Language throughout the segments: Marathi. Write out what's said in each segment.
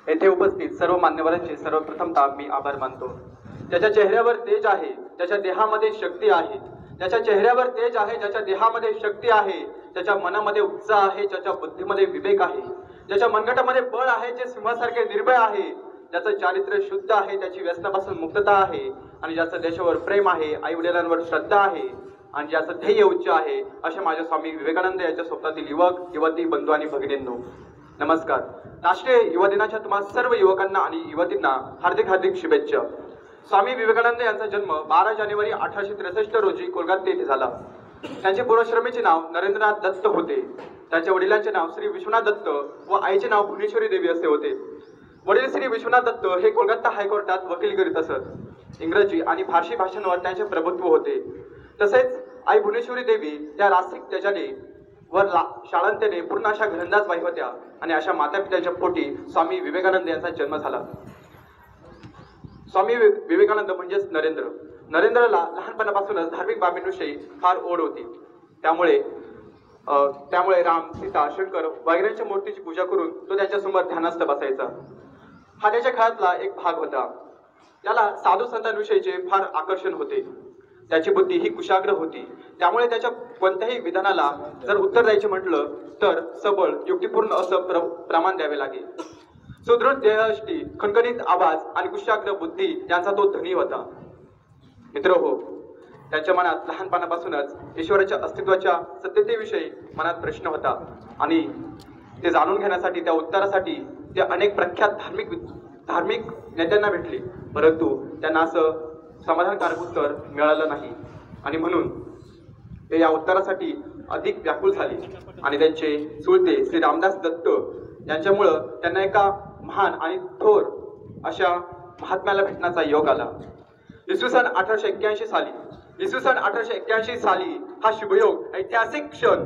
येथे उपस्थित सर्व मान्यवरांचे सर्वप्रथमतः मी आभार मानतो। ज्याच्या चेहऱ्यावर तेज आहे, ज्याच्या देहामध्ये शक्ती आहे, ज्याच्या चेहऱ्यावर तेज आहे, ज्याच्या देहामध्ये शक्ती आहे, ज्याच्या मनामध्ये उत्साह आहे, ज्याच्या बुद्धीमध्ये विवेक आहे, ज्याच्या मनगटामध्ये बळ आहे, जे सिंहासारखे निर्भय आहे, ज्याचं चारित्र्य शुद्ध आहे, त्याची व्यसनापासून मुक्तता आहे आणि ज्याचं देशावर प्रेम आहे, आई वडिलांवर श्रद्धा आहे आणि ज्याचं ध्येय उच्च आहे, अशा माझ्या स्वामी विवेकानंद यांच्या स्वप्नातील युवक युवती बंधू आणि भगिनींनो नमस्कार। राष्ट्रीय युवा दिनाच्या तुम्हा सर्व युवकांना आणि युवतींना हार्दिक हार्दिक शुभेच्छा। स्वामी विवेकानंद यांचा जन्म 12 जानेवारी 1863 रोजी कोलकाता येथे झाला। त्यांचे पूर्वाश्रमीचे नाव नरेंद्रनाथ दत्त होते। त्यांच्या वडिलांचे नाव श्री विश्वनाथ दत्त व आईचे नाव भुवनेश्वरी देवी असे होते। वडील श्री विश्वनाथ दत्त हे कोलकाता हायकोर्टात वकील करीत असत। इंग्रजी आणि फारसी भाषांवर त्यांचे प्रभुत्व होते। तसेच आई भुवनेश्वरी देवी या रासिक त्याच्याने व शाळांतेने पूर्ण अशा घरंदाज बाई होत्या आणि अशा मातापित्यांच्या पोटी स्वामी विवेकानंद यांचा जन्म झाला। स्वामी विवेकानंद म्हणजेच नरेंद्रला लहानपणापासूनच धार्मिक बाबींविषयी फार ओढ होती। त्यामुळे राम, सीता, शंकर वगैरेंच्या मूर्तीची पूजा करून तो त्यांच्यासमोर ध्यानस्थ बसायचा। हा त्याच्या खेळातला एक भाग होता। त्याला साधू संतांविषयीचे फार आकर्षण होते। त्याची बुद्धी ही कुशाग्र होती। त्यामुळे त्याच्या कोणत्याही विधानाला जर उत्तर द्यायचे म्हटलं तर सबळ युक्तिपूर्ण असं प्रमाण द्यावे लागेल। सुदृढ देहयष्टी, खणखणीत आवाज आणि कुशाग्र बुद्धी यांचा तो धनी होता। मित्रहो, त्याच्या मनात लहानपणापासूनच ईश्वराच्या अस्तित्वाच्या सत्यतेविषयी मनात प्रश्न होता आणि ते जाणून घेण्यासाठी त्या उत्तरासाठी ते अनेक प्रख्यात धार्मिक नेत्यांना भेटले, परंतु त्यांना असं समाधानकारक उत्तर मिळालं नाही आणि म्हणून ते या उत्तरासाठी अधिक व्याकुळ झाले आणि त्यांचे चुलते श्री रामदास दत्त यांच्यामुळं त्यांना एका महान आणि थोर अशा महात्म्याला भेटण्याचा योग आला। इसवी सन 1881 साली हा शुभयोग, ऐतिहासिक क्षण,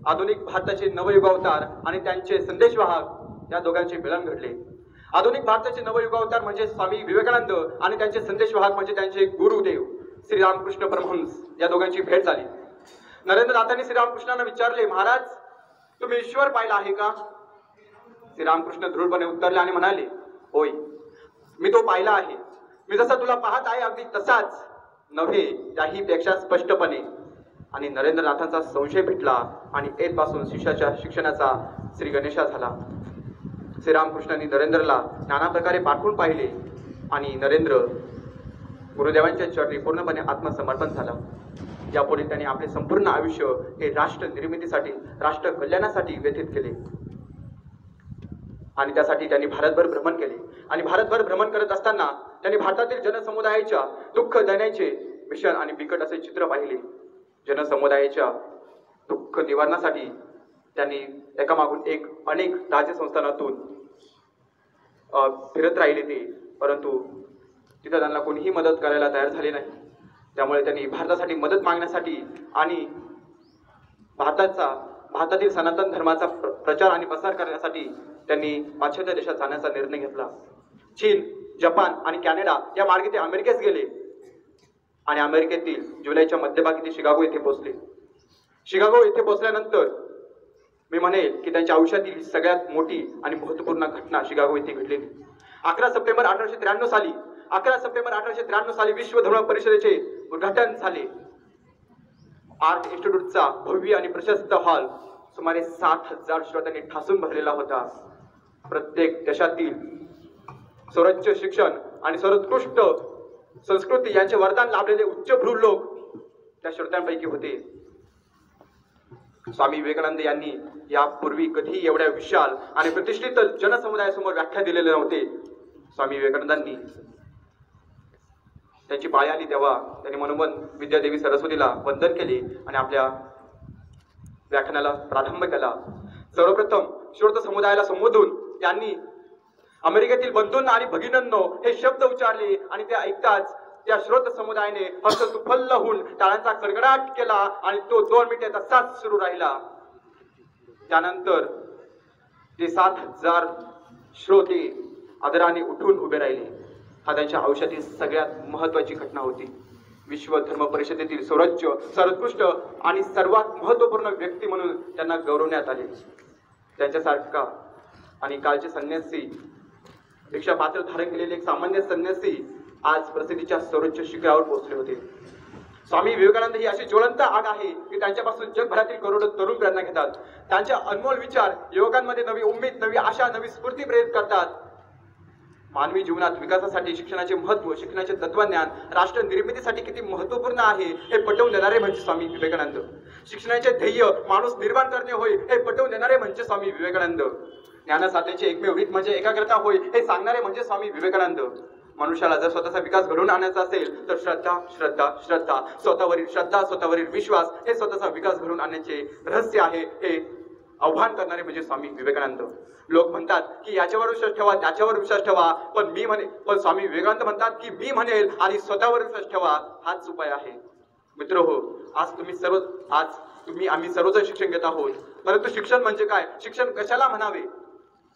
आधुनिक भारताचे नवयुगावतार आणि त्यांचे संदेशवाहक या दोघांचे मिलन घडले। आधुनिक भारताचे नवयुगावतार म्हणजे स्वामी विवेकानंद आणि त्यांचे संदेशवाहक म्हणजे त्यांचे गुरुदेव श्री रामकृष्ण परमहंस या दोघांची भेट झाली। नरेंद्रनाथांनी श्री रामकृष्णांना विचारले, महाराज तुम्ही ईश्वर पाहिला आहे का? श्री रामकृष्ण दृढपणे उत्तरले आणि म्हणाले, होय, मी तो पाहिला आहे। मी जसा तुला पाहत आहे अगदी तसाच नव्हे, त्याही पेक्षा स्पष्टपणे। आणि नरेंद्रनाथांचा संशय भेटला आणि येथपासून शिष्याच्या शिक्षणाचा श्री गणेशा झाला। श्री रामकृष्णांनी नरेंद्रला नाना प्रकारे पाठवून पाहिले आणि नरेंद्र गुरुदेवांच्या चरणी पूर्णपणे आत्मसमर्पण झाला। यापुढे त्यांनी आपले संपूर्ण आयुष्य हे राष्ट्र निर्मितीसाठी, राष्ट्र कल्याणासाठी व्यतीत केले आणि त्यासाठी त्यांनी भारतभर भ्रमण केले। आणि भारतभर भ्रमण करत असताना त्यांनी भारतातील जनसमुदायाच्या दुःख देण्याचे मिशन आणि बिकट असे चित्र पाहिले। जनसमुदायाच्या दुःख निवारणासाठी त्यांनी एकामागून एक अनेक राज्यसंस्थानातून फिरत राहिले ते, परंतु तिथं त्यांना कोणीही मदत करायला तयार झाले नाही। त्यामुळे त्यांनी भारतासाठी मदत मागण्यासाठी आणि भारतातील सनातन धर्माचा प्रचार आणि प्रसार करण्यासाठी त्यांनी पाश्चात्य देशात जाण्याचा निर्णय घेतला। चीन, जपान आणि कॅनडा या मार्गे ते अमेरिकेस गेले आणि अमेरिकेतील जुलैच्या मध्यभागी ते शिकागो येथे पोहोचले। शिकागो येथे पोहोचल्यानंतर मी म्हणेल की त्यांच्या आयुष्यातील सगळ्यात मोठी आणि महत्त्वपूर्ण घटना शिकागो येथे घडलेली। 11 सप्टेंबर 1893 साली विश्व धर्म परिषदेचे उद्घाटन झाले। आर्ट इन्स्टिट्यूटचा भव्य आणि प्रशस्त हॉल सुमारे 7000 श्रोत्यांनी ठासून भरलेला होता। प्रत्येक देशातील सर्वोच्च शिक्षण आणि सर्वोत्कृष्ट संस्कृती यांचे वरदान लाभलेले उच्चभ्रू लोक त्या श्रोत्यांपैकी होते। स्वामी विवेकानंद यांनी यापूर्वी कधी एवढ्या विशाल आणि प्रतिष्ठित जनसमुदायासमोर व्याख्या दिलेले नव्हते। स्वामी विवेकानंदांनी त्यांची पाळी आली तेव्हा त्यांनी मनोमन विद्यादेवी सरस्वतीला वंदन केले आणि आपल्या व्याख्यानाला प्रारंभ केला। सर्वप्रथम श्रोत समुदायाला संबोधून त्यांनी अमेरिकेतील बंधूंना आणि भगिनींनो हे शब्द उच्चारले आणि ते ऐकताच त्या श्रोत समुदायाने हर्षोत्फुल्ल होऊन टाळ्यांचा कडकडाट केला आणि तो 2 मिनिटे तसाच सुरू राहिला। त्यानंतर ते 7000 श्रोते आदराने उठून उभे राहिले। हा त्यांच्या आयुष्यातील सगळ्यात महत्त्वाची घटना होती। विश्व धर्म परिषदेतील सर्वोत्कृष्ट आणि सर्वात महत्त्वपूर्ण व्यक्ती म्हणून त्यांना गौरवण्यात आले। त्यांच्यासारखा आणि कालचे संन्यासी दीक्षा पात्र धारण केलेले एक सामान्य संन्यासी आज प्रसिद्धीच्या सर्वोच्च शिखरावर पोहोचले होते. स्वामी विवेकानंद ही अशी ज्वलंत आग आहे की त्यांच्यापासून जगभरातील करोडो तरुण प्रेरणा घेतात. त्यांचे अनमोल विचार युवकांमध्ये नवी उमेद, नवी आशा, नवी स्फूर्ती प्रेरित करतात. मानवी जीवनात विकासासाठी शिक्षणाचे महत्त्व, शिक्षणाचे तत्वज्ञान राष्ट्र निर्मितीसाठी किती महत्त्वपूर्ण आहे हे पटवून देणारे म्हणजे स्वामी विवेकानंद. शिक्षणाचे ध्येय माणूस निर्माण करणे होय हे पटवून देणारे म्हणजे स्वामी विवेकानंद. ज्ञानसाधनेचे एकमेव रीत म्हणजे एकाग्रता होय हे सांगणारे म्हणजे स्वामी विवेकानंद. मनुष्याला जर स्वतःचा विकास घडवून आणायचा असेल तर श्रद्धा श्रद्धा श्रद्धा, स्वतःवरील श्रद्धा, स्वतःवरील विश्वास हे स्वतःचा विकास घडवून आणण्याचे रहस्य आहे हे आव्हान करणारे म्हणजे स्वामी विवेकानंद. लोक म्हणतात की याच्यावर विश्वास ठेवा, त्याच्यावर विश्वास ठेवा, पण स्वामी विवेकानंद म्हणतात की मी म्हणेल आणि स्वतःवर विश्वास ठेवा, हाच उपाय आहे. मित्र हो, आम्ही सर्वजण शिक्षण घेत आहोत, परंतु शिक्षण म्हणजे काय, शिक्षण कशाला म्हणावे?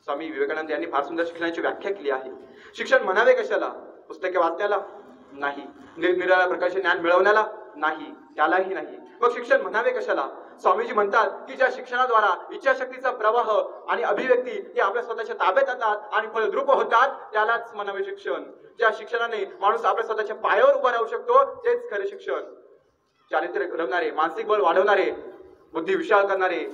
स्वामी विवेकानंद यांनी फार सुंदर शिक्षणाची व्याख्या केली आहे. शिक्षण म्हणावे कशाला? पुस्तके वाचण्याला नाही, निरनिराळ्या प्रकारचे ज्ञान मिळवण्याला नाही, त्यालाही नाही. मग शिक्षण म्हणावे कशाला? स्वामीजी म्हणतात की ज्या शिक्षणाद्वारा इच्छाशक्तीचा प्रवाह आणि अभिव्यक्ती हे आपल्या स्वतःच्या ताब्यात येतात आणि फलद्रूप होतात त्यालाच म्हणावे शिक्षण. ज्या शिक्षणाने माणूस आपल्या स्वतःच्या पायावर उभा राहू शकतो तेच खरे शिक्षण. चारित्र्य घडवणारे, मानसिक बळ वाढवणारे, बुद्धी विशाल करणारे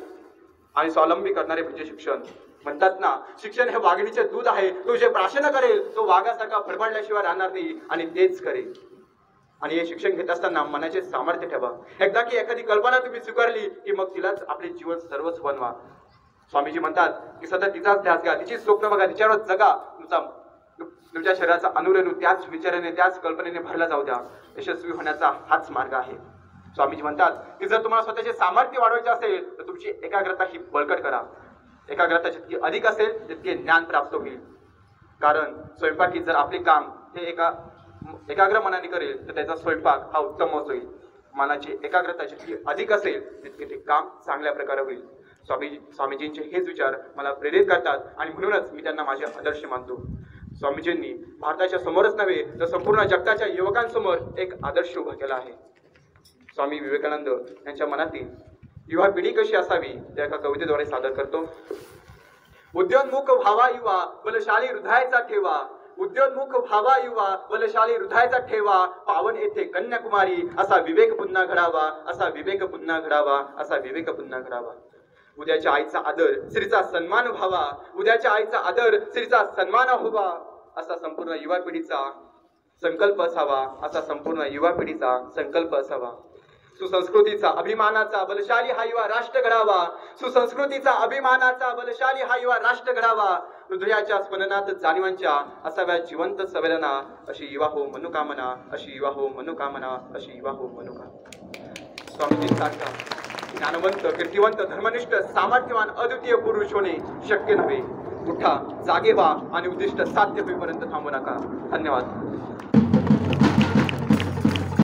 आणि स्वावलंबी करणारे म्हणजे शिक्षण. म्हणतात ना, शिक्षण हे वाघिणीचे दूध आहे, तो जे प्राशन करेल तो वाघासारखा फडफडल्याशिवाय राहणार नाही आणि तेच करेल. आणि हे शिक्षण घेत असताना मनाचे सामर्थ्य ठेवा. एकदा की एखादी कल्पना तुम्ही स्वीकारली की मग तिलाच आपले जीवन सर्वच बनवा. स्वामीजी म्हणतात की सतत तिचाच ध्यास घ्या, तिची स्वप्न बघा, तिच्यावर जगा. तुमच्या शरीराचा अनुरेणू त्याच विचाराने, त्याच कल्पनेने भरला जाऊ द्या. यशस्वी होण्याचा हाच मार्ग आहे. स्वामीजी म्हणतात की जर तुम्हाला स्वतःचे सामर्थ्य वाढवायचे असेल तर तुमची एकाग्रता ही बळकट करा. एकाग्रता जितकी अधिक असेल तितके ज्ञान प्राप्त होईल. कारण स्वयंपाकी जर आपले काम हे एकाग्र मनाने करेल तर त्याचा स्वयंपाक हा उत्तम होईल. मनाची एकाग्रता जितकी अधिक असेल तितके ते काम चांगल्या प्रकारे होईल. स्वामीजींचे हेच विचार मला प्रेरित करतात आणि म्हणूनच मी त्यांना माझे आदर्श मानतो. स्वामीजींनी भारताच्या समोरच नव्हे तर संपूर्ण जगताच्या युवकांसमोर एक आदर्श उभा केला आहे. स्वामी विवेकानंद यांच्या मनातील युवा पिढी कशी असावी त्या एका कवितेद्वारे सादर करतो. उद्योन्मुख व्हावा युवा, बलशाली हृदयाचा ठेवा. उद्योन्मुख व्हावा युवा, बलशाली हृदयाचा ठेवा. पावन येथे कन्याकुमारी, असा विवेक पुन्हा घडावा, असा विवेक पुन्हा घडावा, असा विवेक पुन्हा घडावा. उद्याच्या आईचा आदर, स्त्रीचा सन्मान व्हावा. उद्याच्या आईचा आदर, स्त्रीचा सन्मान व्हावा, असा संपूर्ण युवा पिढीचा संकल्प असावा, असा संपूर्ण युवा पिढीचा संकल्प असावा. सुसंस्कृतीचा अभिमानाचा बलशाली हा युवा राष्ट्र घडावा. सुसंस्कृतीचा अभिमानाचा बलशाली हा युवा राष्ट्र घडावा. हृदयाच्या स्पंदनात जाणीवांच्या असाव्या जिवंत सवेलना, अशी युवा हो मनोकामना, अशी युवा हो मनोकामना, अशी युवा हो मनोकामना. स्वामीजींसारखा ज्ञानवंत, कीर्तिवंत, धर्मनिष्ठ, सामर्थ्यवान, अद्वितीय पुरुष होणे शक्य नव्हे. उठा, जागे व्हा आणि उद्दिष्ट साध्य होईपर्यंत थांबू नका. धन्यवाद.